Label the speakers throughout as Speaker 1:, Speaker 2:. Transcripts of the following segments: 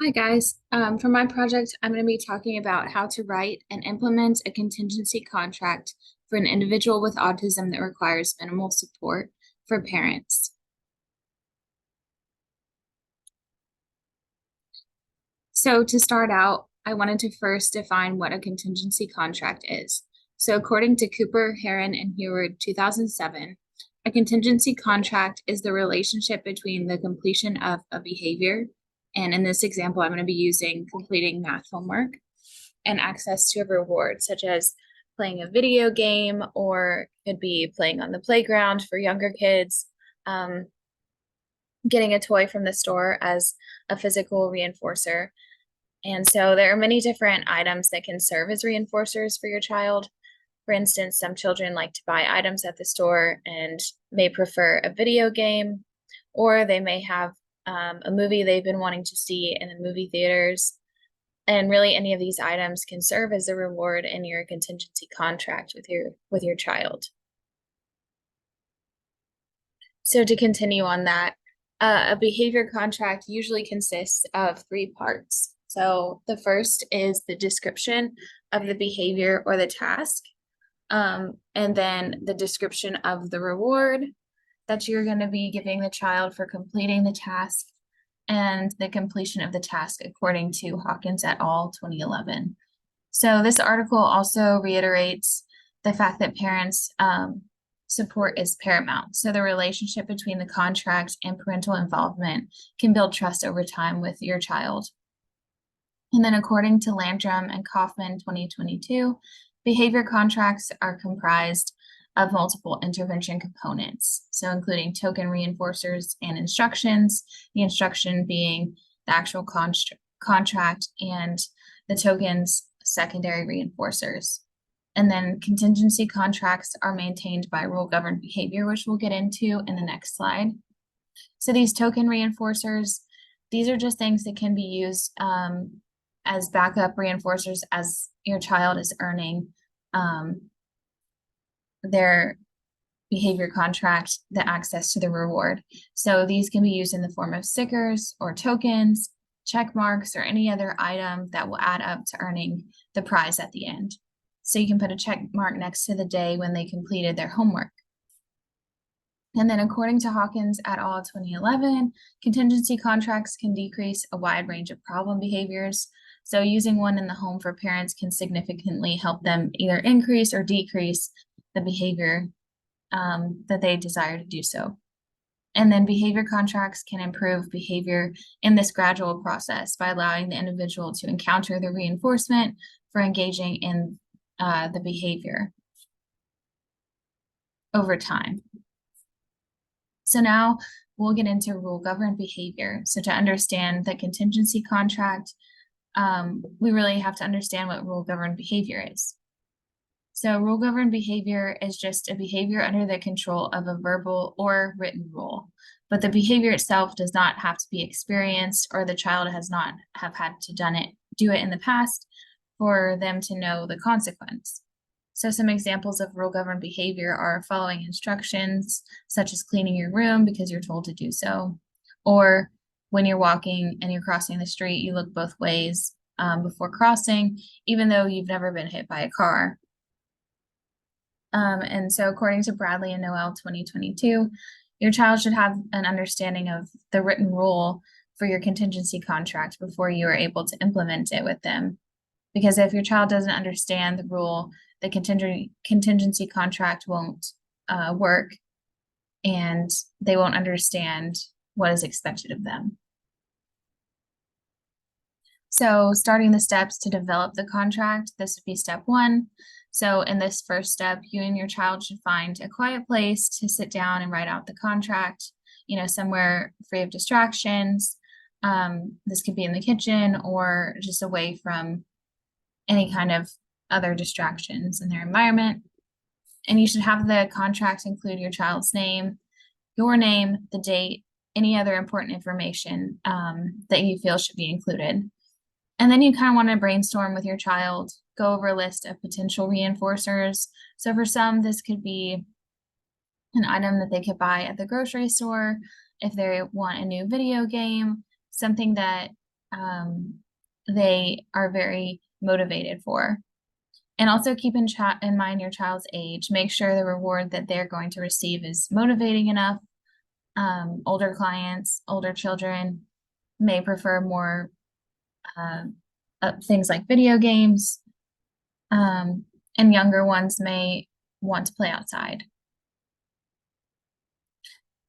Speaker 1: Hi guys. For my project, I'm going to be talking about how to write and implement a contingency contract for an individual with autism that requires minimal support for parents. So to start out, I wanted to first define what a contingency contract is. So according to Cooper, Heron, and Heward, 2007, a contingency contract is the relationship between the completion of a behavior, and in this example, I'm going to be using completing math homework, and access to a reward, such as playing a video game, or could be playing on the playground for younger kids, um, getting a toy from the store as a physical reinforcer. And so there are many different items that can serve as reinforcers for your child. For instance, some children like to buy items at the store and may prefer a video game, or they may have a movie they've been wanting to see in the movie theaters. And really, any of these items can serve as a reward in your contingency contract with your child. So to continue on that, a behavior contract usually consists of three parts. So the first is the description of the behavior or the task, and then the description of the reward that you're going to be giving the child for completing the task, and the completion of the task according to Hawkins et al. 2011. So this article also reiterates the fact that parents support is paramount. So the relationship between the contract and parental involvement can build trust over time with your child. And then according to Landrum and Kaufman 2022, behavior contracts are comprised of multiple intervention components. So including token reinforcers and instructions, the instruction being the actual contract and the tokens secondary reinforcers. And then contingency contracts are maintained by rule-governed behavior, which we'll get into in the next slide. So these token reinforcers, these are just things that can be used as backup reinforcers as your child is earning their behavior contract, the access to the reward. So these can be used in the form of stickers or tokens, check marks, or any other item that will add up to earning the prize at the end. So you can put a check mark next to the day when they completed their homework. And then according to Hawkins et al. 2011, contingency contracts can decrease a wide range of problem behaviors. So using one in the home for parents can significantly help them either increase or decrease the behavior that they desire to do so. And then behavior contracts can improve behavior in this gradual process by allowing the individual to encounter the reinforcement for engaging in the behavior over time. So now we'll get into rule-governed behavior. So to understand the contingency contract, we really have to understand what rule-governed behavior is. So rule-governed behavior is just a behavior under the control of a verbal or written rule, but the behavior itself does not have to be experienced, or the child has not have had to do it in the past for them to know the consequence. So some examples of rule-governed behavior are following instructions, such as cleaning your room because you're told to do so, or when you're walking and you're crossing the street, you look both ways before crossing, even though you've never been hit by a car. And so according to Bradley and Noel 2022, your child should have an understanding of the written rule for your contingency contract before you are able to implement it with them. Because if your child doesn't understand the rule, the contingency contract won't work, and they won't understand what is expected of them. So starting the steps to develop the contract, this would be step one. So in this first step, you and your child should find a quiet place to sit down and write out the contract, somewhere free of distractions. This could be in the kitchen or just away from any kind of other distractions in their environment. And you should have the contract include your child's name, your name, the date, any other important information that you feel should be included. And then you kind of want to brainstorm with your child, go over a list of potential reinforcers. So for some, this could be an item that they could buy at the grocery store. If they want a new video game, something that they are very motivated for. And also keep in mind your child's age. Make sure the reward that they're going to receive is motivating enough. Older clients, older children may prefer more things like video games, and younger ones may want to play outside.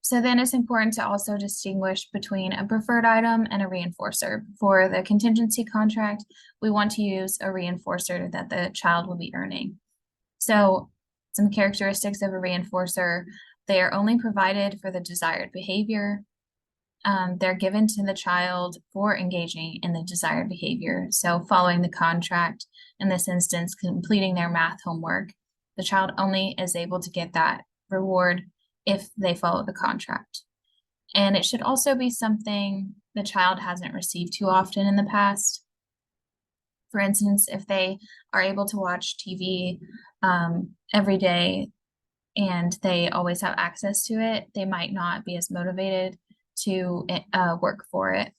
Speaker 1: So then it's important to also distinguish between a preferred item and a reinforcer. For the contingency contract, we want to use a reinforcer that the child will be earning. So some characteristics of a reinforcer: they are only provided for the desired behavior. They're given to the child for engaging in the desired behavior. So following the contract, in this instance, completing their math homework, the child only is able to get that reward if they follow the contract. And it should also be something the child hasn't received too often in the past. For instance, if they are able to watch TV every day and they always have access to it, they might not be as motivated to work for it.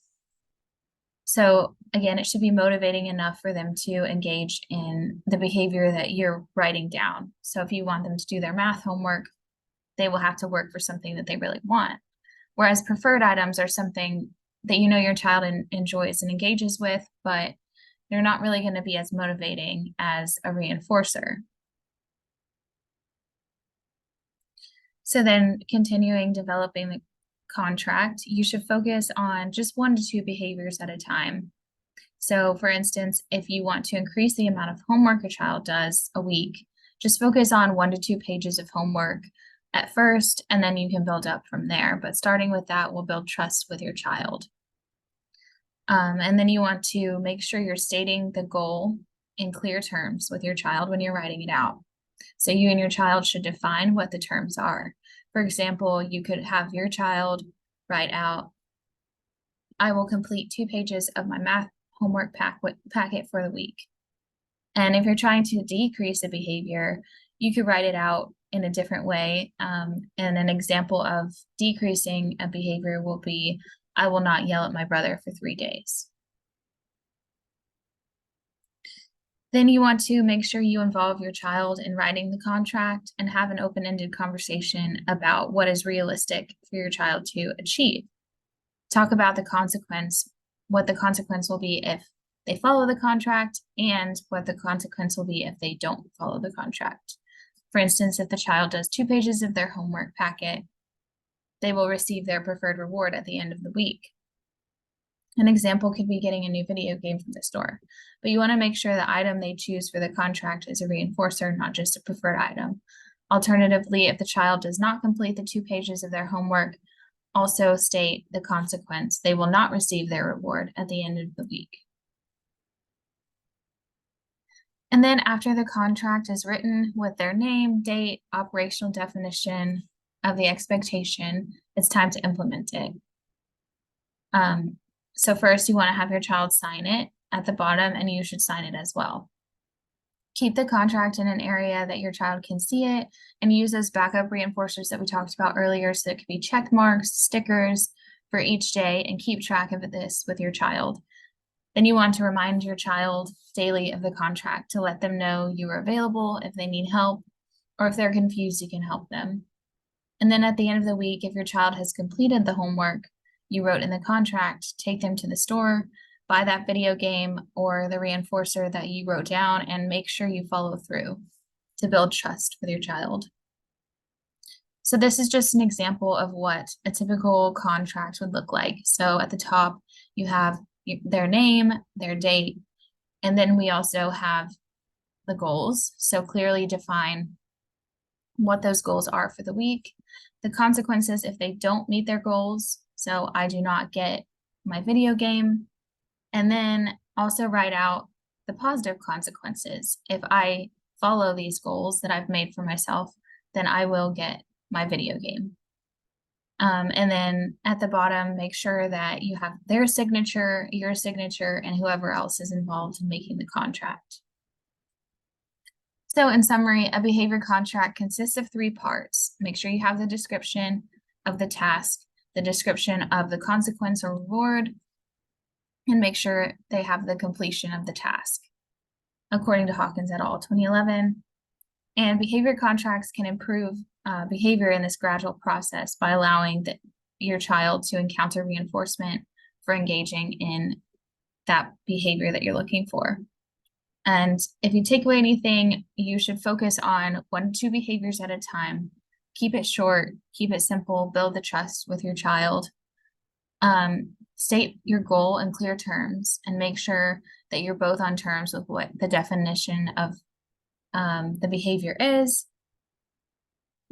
Speaker 1: So again, it should be motivating enough for them to engage in the behavior that you're writing down. So if you want them to do their math homework, they will have to work for something that they really want. Whereas preferred items are something that you know your child enjoys and engages with, but they're not really going to be as motivating as a reinforcer. So then continuing developing the contract, you should focus on just 1 to 2 behaviors at a time. So for instance, if you want to increase the amount of homework a child does a week, just focus on 1 to 2 pages of homework at first, and then you can build up from there. But starting with that will build trust with your child. And then you want to make sure you're stating the goal in clear terms with your child when you're writing it out. So you and your child should define what the terms are. For example, you could have your child write out, I will complete 2 pages of my math homework packet for the week. And if you're trying to decrease a behavior, you could write it out in a different way. And an example of decreasing a behavior will be, I will not yell at my brother for 3 days. Then you want to make sure you involve your child in writing the contract and have an open-ended conversation about what is realistic for your child to achieve. Talk about the consequence, what the consequence will be if they follow the contract, and what the consequence will be if they don't follow the contract. For instance, if the child does 2 pages of their homework packet, they will receive their preferred reward at the end of the week. An example could be getting a new video game from the store, but you want to make sure the item they choose for the contract is a reinforcer, not just a preferred item. Alternatively, if the child does not complete the 2 pages of their homework, also state the consequence. They will not receive their reward at the end of the week. And then after the contract is written with their name, date, operational definition of the expectation, it's time to implement it. So first you want to have your child sign it at the bottom, and you should sign it as well. Keep the contract in an area that your child can see it, and use those backup reinforcers that we talked about earlier. So it could be check marks, stickers for each day, and keep track of this with your child. Then you want to remind your child daily of the contract to let them know you are available if they need help, or if they're confused, you can help them. And then at the end of the week, if your child has completed the homework you wrote in the contract, take them to the store, buy that video game or the reinforcer that you wrote down, and make sure you follow through to build trust with your child. So this is just an example of what a typical contract would look like. So at the top, you have their name, their date, and then we also have the goals. So clearly define what those goals are for the week, the consequences if they don't meet their goals. So I do not get my video game. And then also write out the positive consequences. If I follow these goals that I've made for myself, then I will get my video game. And then at the bottom, make sure that you have their signature, your signature, and whoever else is involved in making the contract. So in summary, a behavior contract consists of 3 parts. Make sure you have the description of the task, the description of the consequence or reward, and make sure they have the completion of the task, according to Hawkins et al. 2011. And behavior contracts can improve behavior in this gradual process by allowing your child to encounter reinforcement for engaging in that behavior that you're looking for. And if you take away anything, you should focus on 1 to 2 behaviors at a time. Keep it short, keep it simple, build the trust with your child. State your goal in clear terms and make sure that you're both on terms with what the definition of the behavior is.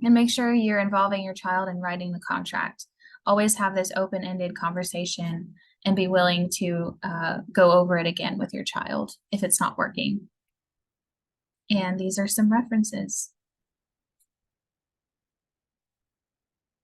Speaker 1: And make sure you're involving your child in writing the contract. Always have this open-ended conversation and be willing to go over it again with your child if it's not working. And these are some references.